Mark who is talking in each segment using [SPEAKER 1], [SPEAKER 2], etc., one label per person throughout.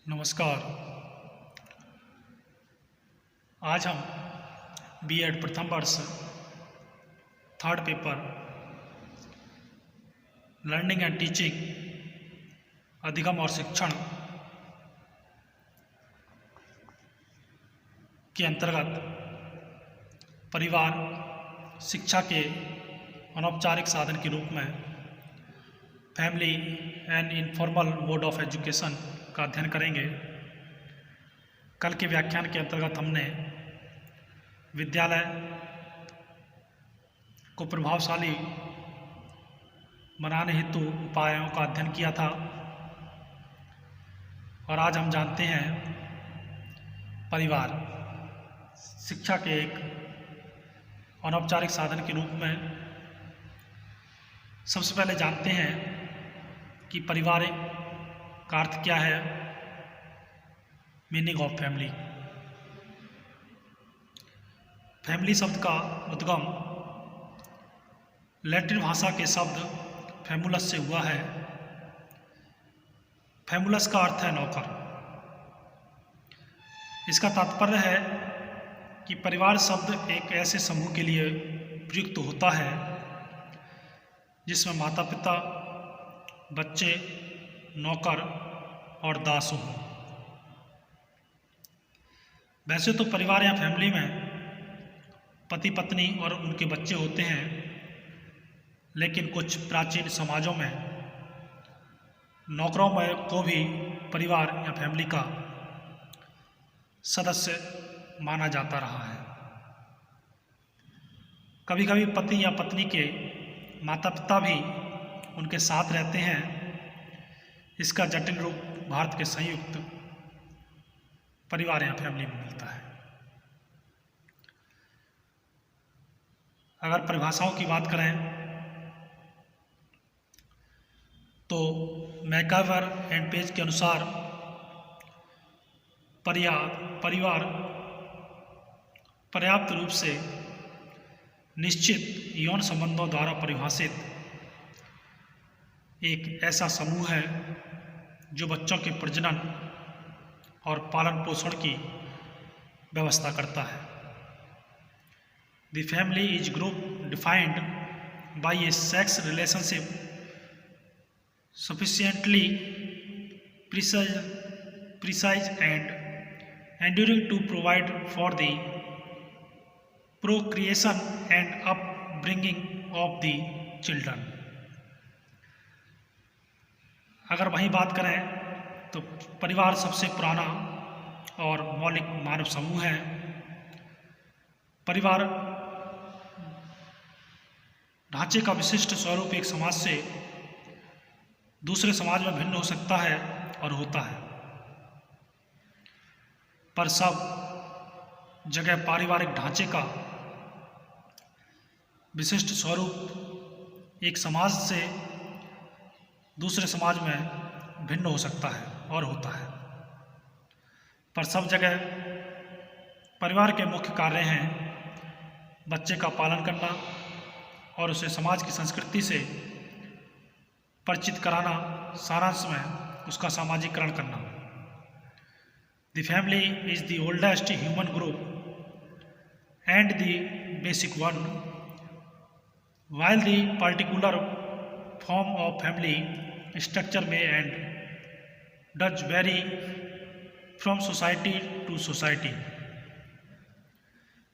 [SPEAKER 1] नमस्कार। आज हम बीएड प्रथम वर्ष third paper learning and teaching अधिगम और शिक्षण के अंतर्गत परिवार शिक्षा के अनौपचारिक साधन के रूप में family and informal mode of education का अध्ययन करेंगे। कल के व्याख्यान के अंतर्गत हमने विद्यालय को प्रभावशाली बनाने हेतु उपायों का अध्ययन किया था और आज हम जानते हैं परिवार शिक्षा के एक अनौपचारिक साधन के रूप में। सबसे पहले जानते हैं कि परिवार का अर्थ क्या है। Meaning of family. फैमिली शब्द का उद्गम लैटिन भाषा के शब्द फैमुलस से हुआ है। फैमुलस का अर्थ है नौकर। इसका तात्पर्य है कि परिवार शब्द एक ऐसे समूह के लिए प्रयुक्त होता है जिसमें माता पिता, बच्चे, नौकर और दास हो। वैसे तो परिवार या फैमिली में पति पत्नी और उनके बच्चे होते हैं, लेकिन कुछ प्राचीन समाजों में नौकरों में को भी परिवार या फैमिली का सदस्य माना जाता रहा है। कभी कभी पति या पत्नी के माता पिता भी उनके साथ रहते हैं। इसका जटिल रूप भारत के संयुक्त परिवार या फैमिली में मिलता है। अगर परिभाषाओं की बात करें तो मैकावर एंड पेज के अनुसार परिवार पर्याप्त रूप से निश्चित यौन संबंधों द्वारा परिभाषित एक ऐसा समूह है जो बच्चों के प्रजनन और पालन पोषण की व्यवस्था करता है। The family is group defined by A sex relationship sufficiently precise and enduring to provide for the procreation and upbringing of the children। अगर वहीं बात करें तो परिवार सबसे पुराना और मौलिक मानव समूह है। परिवार ढांचे का विशिष्ट स्वरूप एक समाज से दूसरे समाज में भिन्न हो सकता है और होता है, पर सब जगह पारिवारिक ढांचे का विशिष्ट स्वरूप एक समाज से दूसरे समाज में भिन्न हो सकता है और होता है। पर सब जगह परिवार के मुख्य कार्य हैं बच्चे का पालन करना और उसे समाज की संस्कृति से परिचित कराना, सारांश में उसका सामाजिकरण करना। The family is the oldest human group and the basic one, while the particular form of family structure may and does vary from society to society.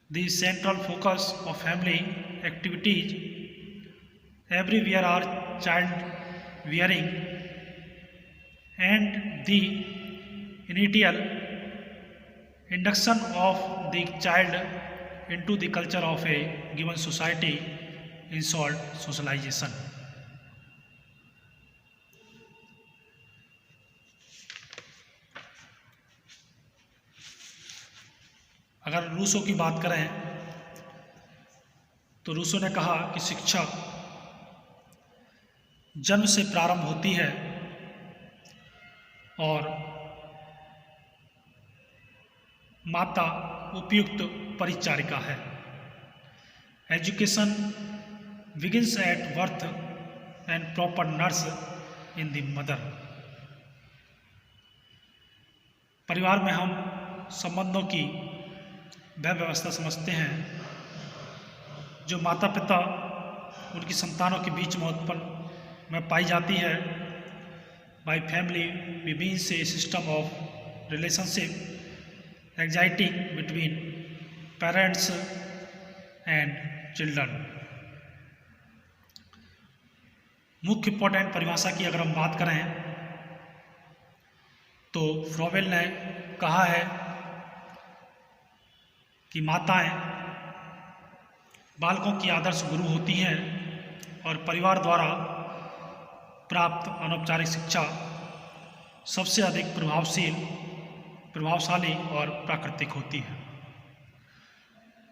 [SPEAKER 1] The central focus of family activities everywhere are child rearing and the initial induction of the child into the culture of a given society, in short, socialization। अगर Rousseau की बात करें तो Rousseau ने कहा कि शिक्षा जन्म से प्रारंभ होती है और माता उपयुक्त परिचारिका है। Education begins at birth and proper nurse in the mother। परिवार में हम संबंधों की वह व्यवस्था समझते हैं जो माता पिता उनकी संतानों के बीच में उत्पन्न में पाई जाती है। By family we means a system of relationship existing between parents and children. मुख्य इंपॉर्टेंट परिभाषा की अगर हम बात करें तो फ्रोवेल ने कहा है कि माताएं बालकों की आदर्श गुरु होती हैं और परिवार द्वारा प्राप्त अनौपचारिक शिक्षा सबसे अधिक प्रभावशाली और प्राकृतिक होती है।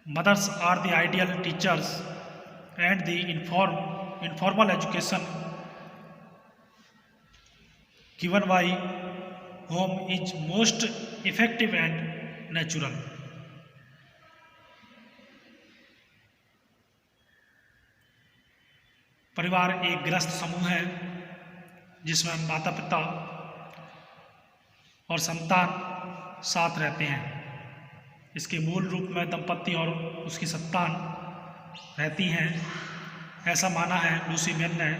[SPEAKER 1] Mothers are the ideal teachers and the informal education given by home is most effective and natural. परिवार एक गृहस्थ समूह है जिसमें माता पिता और संतान साथ रहते हैं। इसके मूल रूप में दंपति और उसकी संतान रहती हैं, ऐसा माना है लूसी मेन ने।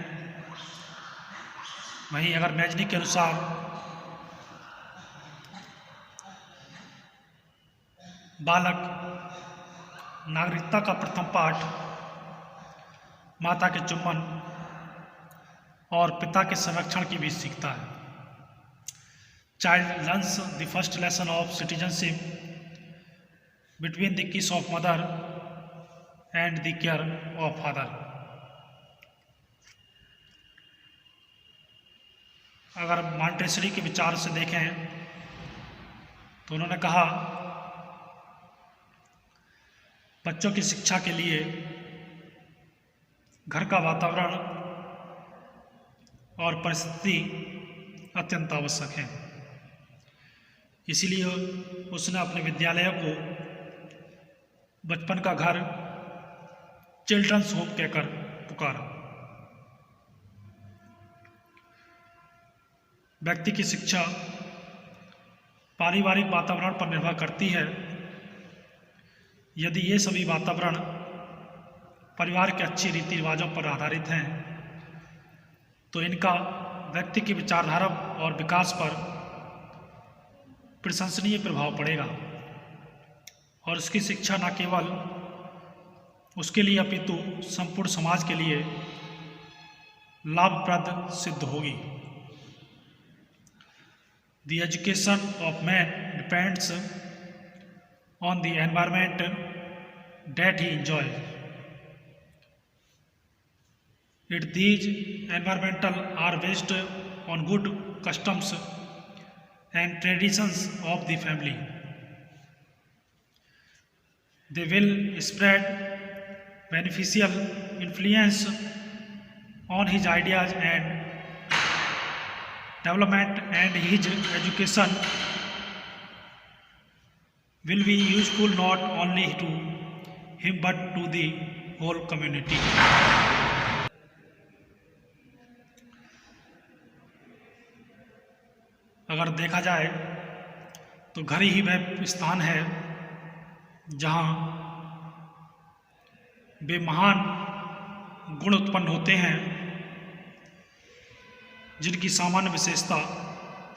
[SPEAKER 1] वहीं अगर मैजनी के अनुसार बालक नागरिकता का प्रथम पाठ माता के चुम्बन और पिता के संरक्षण की बीच सीखता है। Child learns the first lesson of citizenship between the किस of mother and the care of father. अगर मॉन्टेसरी के विचार से देखें तो उन्होंने कहा बच्चों की शिक्षा के लिए घर का वातावरण और परिस्थिति अत्यंत आवश्यक है। इसीलिए उसने अपने विद्यालय को बचपन का घर चिल्ड्रंस होम कहकर पुकारा। व्यक्ति की शिक्षा पारिवारिक वातावरण पर निर्भर करती है। यदि ये सभी वातावरण परिवार के अच्छे रीति रिवाजों पर आधारित हैं तो इनका व्यक्ति की विचारधारा और विकास पर प्रशंसनीय प्रभाव पड़ेगा और उसकी शिक्षा न केवल उसके लिए अपितु संपूर्ण समाज के लिए लाभप्रद सिद्ध होगी। The education of man depends on the environment that he enjoys. These environmental are based on good customs and traditions of the family. They will spread beneficial influence on his ideas and development, and his education will be useful not only to him but to the whole community. अगर देखा जाए तो घर ही वह स्थान है जहाँ वे महान गुण उत्पन्न होते हैं जिनकी सामान्य विशेषता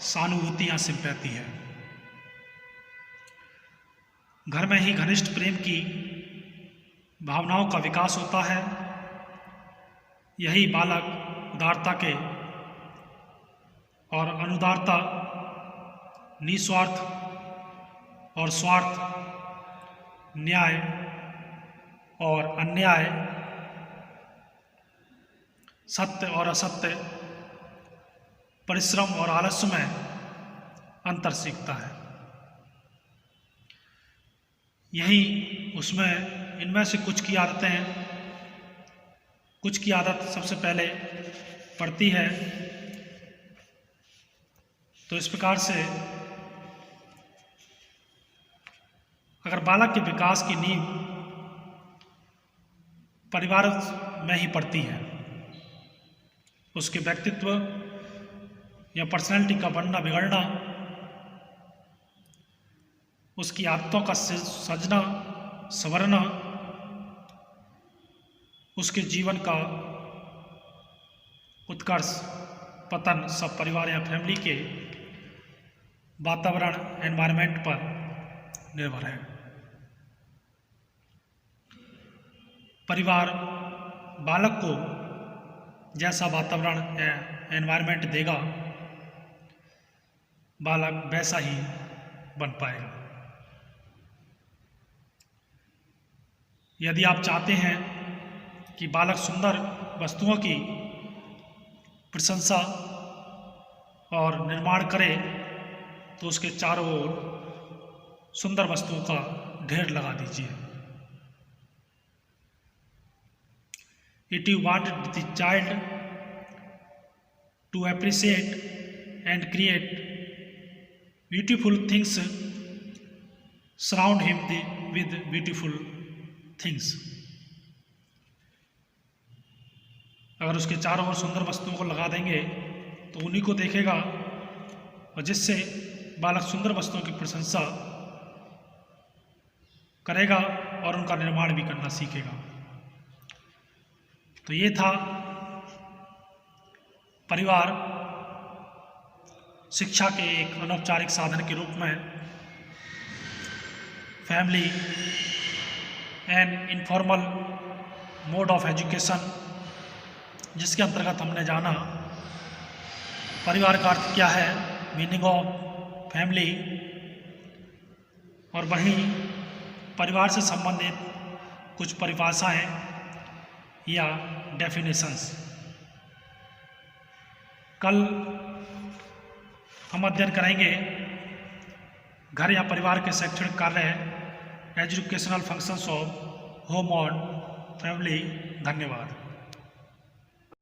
[SPEAKER 1] सहानुभूति या सिंपैथी है। घर में ही घनिष्ठ प्रेम की भावनाओं का विकास होता है। यही बालक उदारता के और अनुदारता, निस्वार्थ और स्वार्थ, न्याय और अन्याय, सत्य और असत्य, परिश्रम और आलस्य में अंतर सीखता है। यही उसमें इनमें से कुछ की आदत सबसे पहले पड़ती है। तो इस प्रकार से अगर बालक के विकास की नींव परिवार में ही पड़ती है, उसके व्यक्तित्व या पर्सनैलिटी का बनना बिगड़ना उसकी आदतों का सजना संवरना, उसके जीवन का उत्कर्ष पतन सब परिवार या फैमिली के वातावरण एनवायरनमेंट पर निर्भर है। परिवार बालक को जैसा वातावरण या एनवायरनमेंट देगा, बालक वैसा ही बन पाएगा। यदि आप चाहते हैं कि बालक सुंदर वस्तुओं की प्रशंसा और निर्माण करे, तो उसके चारों ओर सुंदर वस्तुओं का ढेर लगा दीजिए। If you want the child to appreciate and create beautiful things, surround him with beautiful things. अगर उसके चारों ओर सुंदर वस्तुओं को लगा देंगे तो उन्हीं को देखेगा, और जिससे बालक सुंदर वस्तुओं की प्रशंसा करेगा और उनका निर्माण भी करना सीखेगा। तो ये था परिवार शिक्षा के एक अनौपचारिक साधन के रूप में family and informal mode of education, जिसके अंतर्गत हमने जाना परिवार का अर्थ क्या है, मीनिंग ऑफ फैमिली, और वहीं परिवार से संबंधित कुछ परिभाषाएं या डेफिनेशंस। कल हम अध्ययन करेंगे घर या परिवार के शैक्षणिक कार्य, एजुकेशनल फंक्शंस ऑफ होम और फैमिली। धन्यवाद।